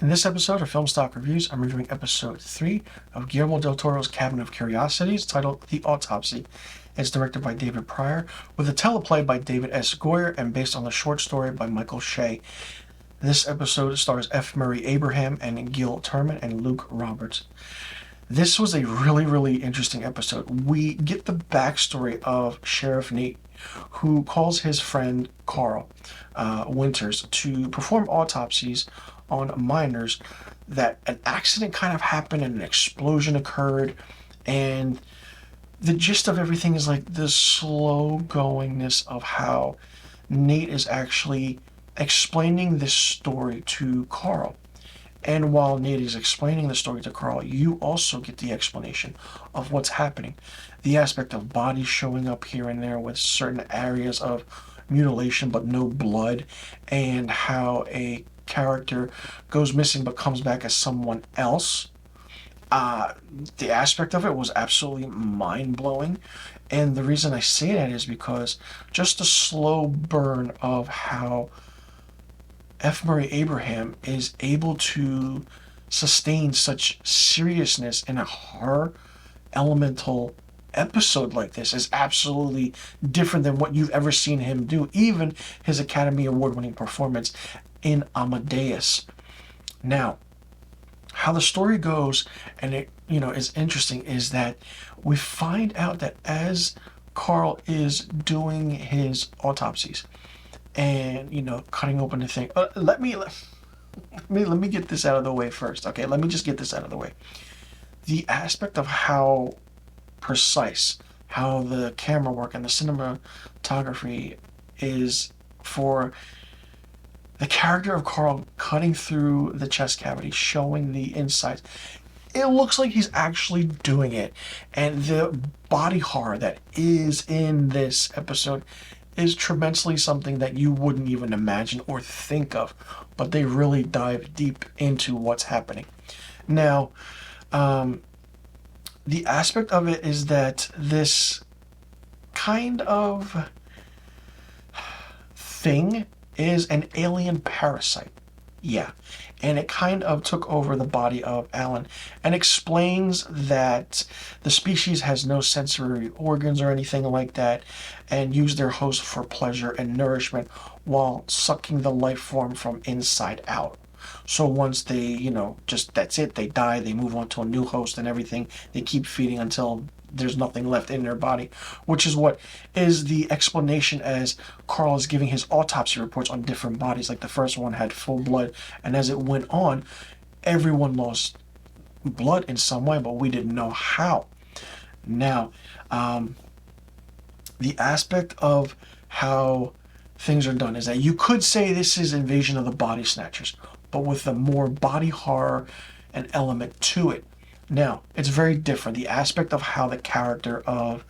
In this episode of Film Stock Reviews, I'm reviewing episode 3 of Guillermo del Toro's Cabinet of Curiosities, titled The Autopsy. It's directed by David Pryor, with a teleplay by David S. Goyer, and based on the short story by Michael Shea. This episode stars F. Murray Abraham and Gil Turman and Luke Roberts. This was a really interesting episode. We get the backstory of Sheriff Nate, who calls his friend Carl Winters to perform autopsies on miners, that an accident kind of happened and an explosion occurred, and the gist of everything is like the slow goingness of how Nate is actually explaining this story to Carl. And while Nate is explaining the story to Carl, you also get the explanation of what's happening. The aspect of bodies showing up here and there with certain areas of mutilation but no blood, and how a character goes missing but comes back as someone else. The aspect of it was absolutely mind-blowing. And the reason I say that is because just the slow burn of how F. Murray Abraham is able to sustain such seriousness in a horror elemental episode like this is absolutely different than what you've ever seen him do, even his Academy Award-winning performance in Amadeus. Now, how the story goes, and it is interesting, is that we find out that as Carl is doing his autopsies and cutting open the thing, let me get this out of the way first. Okay, let me just get this out of the way. The aspect of how precise, how the camera work and the cinematography is for the character of Carl cutting through the chest cavity, showing the insides. It looks like he's actually doing it. And the body horror that is in this episode is tremendously something that you wouldn't even imagine or think of. But they really dive deep into what's happening. Now, the aspect of it is that this kind of thing is an alien parasite. Yeah. And it kind of took over the body of Alan and explains that the species has no sensory organs or anything like that, and use their host for pleasure and nourishment while sucking the life form from inside out. So once they, that's it, they die, they move on to a new host and everything. They keep feeding until there's nothing left in their body, which is what is the explanation as Carl is giving his autopsy reports on different bodies. Like the first one had full blood, and as it went on, everyone lost blood in some way, but we didn't know how. Now, the aspect of how things are done is that you could say this is Invasion of the Body Snatchers, but with a more body horror and element to it. Now, it's very different. The aspect of how the character of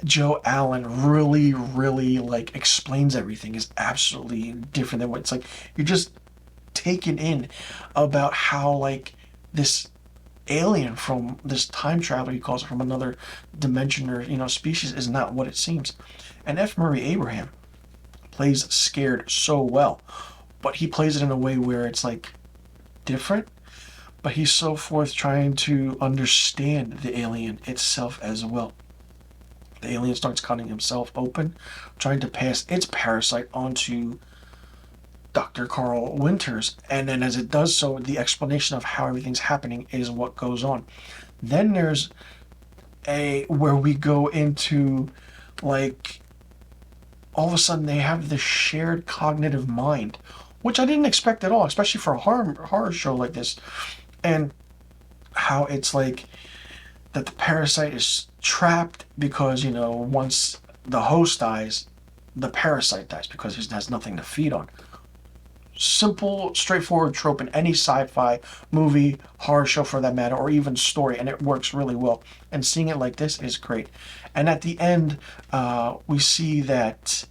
Joe Allen really explains everything is absolutely different than what it's like. You're just taken in about how this alien from this time traveler, he calls it, from another dimension or species, is not what it seems. And F. Murray Abraham plays scared so well, but he plays it in a way where it's different. But he's so forth trying to understand the alien itself as well. The alien starts cutting himself open, trying to pass its parasite onto Dr. Carl Winters. And then as it does so, the explanation of how everything's happening is what goes on. Then there's where we go into all of a sudden they have this shared cognitive mind, which I didn't expect at all, especially for a horror show like this. And how it's that the parasite is trapped because, once the host dies, the parasite dies because he has nothing to feed on. Simple, straightforward trope in any sci-fi movie, horror show for that matter, or even story, and it works really well. And seeing it like this is great. And at the end, we see that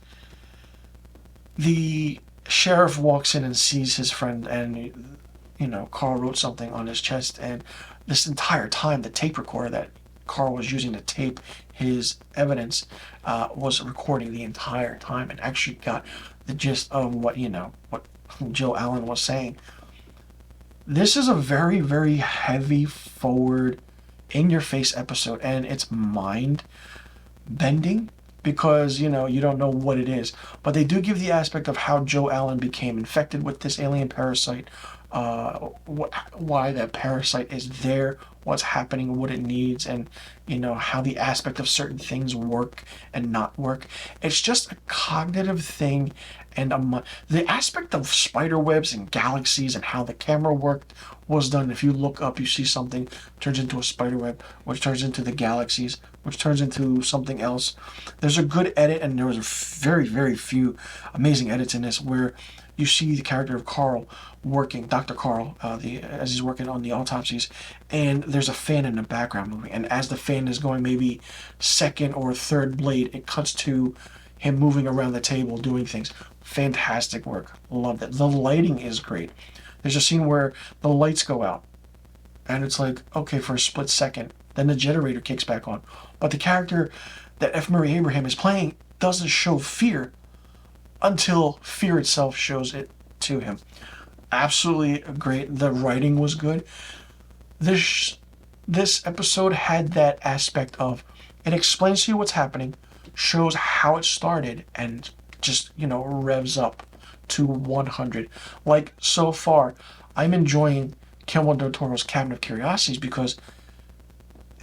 the sheriff walks in and sees his friend, and Carl wrote something on his chest, and this entire time the tape recorder that Carl was using to tape his evidence was recording the entire time, and actually got the gist of what Joe Allen was saying, this is a very, very heavy forward, in-your-face episode, and it's mind-bending because, you don't know what it is. But they do give the aspect of how Joe Allen became infected with this alien parasite, why that parasite is there, what's happening, what it needs, and how the aspect of certain things work and not work. It's just a cognitive thing, and the aspect of spider webs and galaxies and how the camera worked was done. If you look up, you see something turns into a spider web, which turns into the galaxies, which turns into something else. There's a good edit, and there was very, very few amazing edits in this where you see the character of Carl working, Dr. Carl, as he's working on the autopsies, and there's a fan in the background moving. And as the fan is going maybe second or third blade, it cuts to him moving around the table doing things. Fantastic work. Loved it. The lighting is great. There's a scene where the lights go out, and it's like, okay, for a split second, then the generator kicks back on. But the character that F. Murray Abraham is playing doesn't show fear until fear itself shows it to him. Absolutely great. The writing was good. This episode had that aspect of, it explains to you what's happening, shows how it started, and just, revs up to 100. Like, so far, I'm enjoying Guillermo del Toro's Cabinet of Curiosities because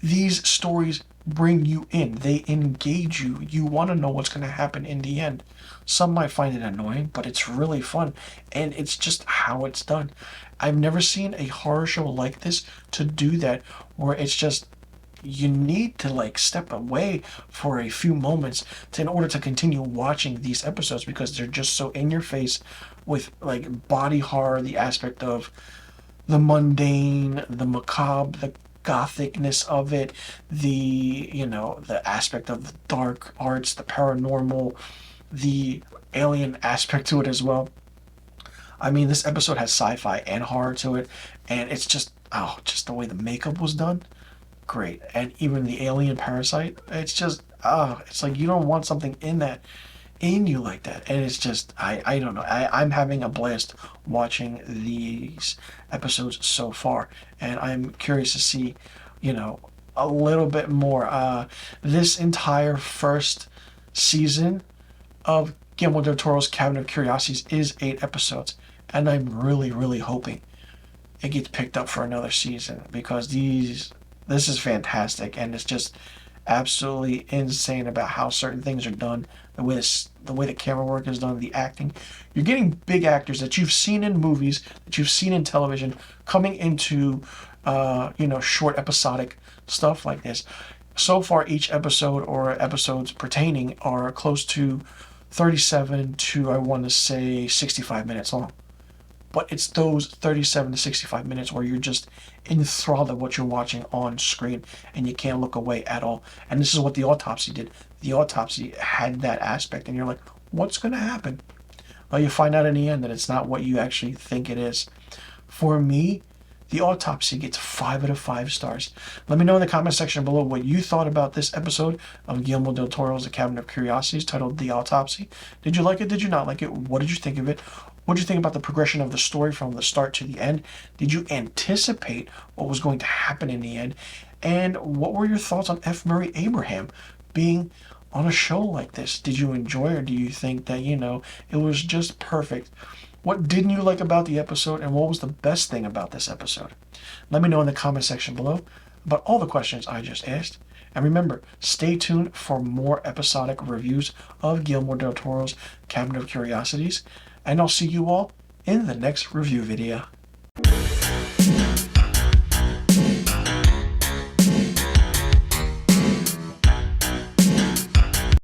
these stories bring you in. They engage you. You want to know what's going to happen in the end. Some might find it annoying, but it's really fun, and it's just how it's done. I've never seen a horror show like this to do that, where it's just, you need to step away for a few moments in order to continue watching these episodes, because they're just so in your face with body horror, the aspect of the mundane, the macabre, the gothicness of it, the aspect of the dark arts, the paranormal, the alien aspect to it as well. I mean, this episode has sci-fi and horror to it, and it's just the way the makeup was done, great. And even the alien parasite, it's just it's like you don't want something in you like that. And it's just, I don't know, I'm having a blast watching these episodes so far, and I'm curious to see a little bit more. This entire first season of Guillermo del Toro's Cabinet of Curiosities is 8 episodes, and I'm really, really hoping it gets picked up for another season, because this is fantastic, and it's just absolutely insane about how certain things are done, the way the camera work is done, the acting. You're getting big actors that you've seen in movies, that you've seen in television, coming into short episodic stuff like this. So far, each episode or episodes pertaining are close to 37 to, I want to say, 65 minutes long. But it's those 37 to 65 minutes where you're just enthralled at what you're watching on screen, and you can't look away at all. And this is what the Autopsy did. The Autopsy had that aspect, and you're like, what's going to happen? Well, you find out in the end that it's not what you actually think it is. For me, the Autopsy gets 5 out of 5 stars. Let me know in the comment section below what you thought about this episode of Guillermo del Toro's The Cabinet of Curiosities, titled The Autopsy. Did you like it? Did you not like it? What did you think of it? What did you think about the progression of the story from the start to the end? Did you anticipate what was going to happen in the end? And what were your thoughts on F. Murray Abraham being on a show like this? Did you enjoy, or do you think that, it was just perfect? What didn't you like about the episode, and what was the best thing about this episode? Let me know in the comment section below about all the questions I just asked. And remember, stay tuned for more episodic reviews of Guillermo del Toro's Cabinet of Curiosities. And I'll see you all in the next review video.